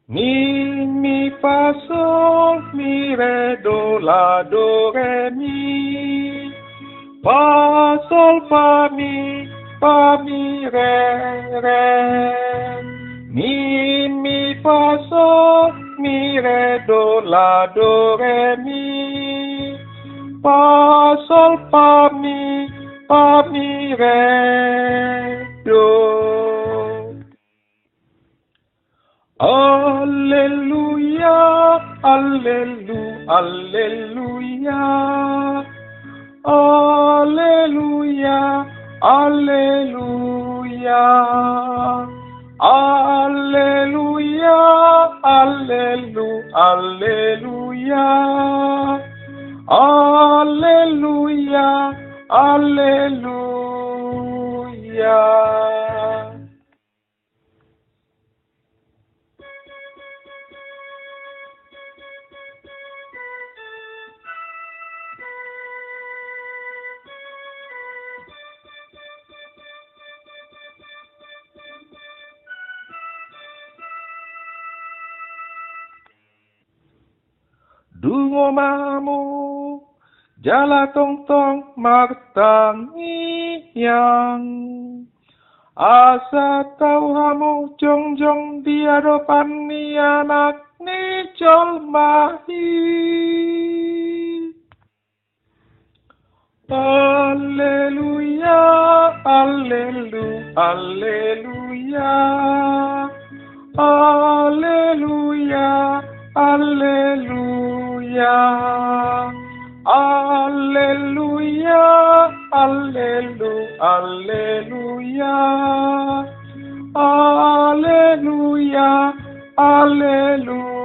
Mi, fa, sol, mi, re, do, la, do, re, mi. Fa, sol, fa, mi, re. Mi, fa, sol, mi, re, do, la, do, re, mi. Fa, sol, fa, mi, re, do. Alleluia, alleluia, alleluia, alleluia, alleluia, alleluia, alleluia, alleluia. Dungo mamu, jala tong tong martang iyang. Asa tau hamu jong jong diadopan ni anak ni jolmahi. Alleluia, alleluia, alleluia, alleluia, alleluia, alleluia, alleluia, alleluia.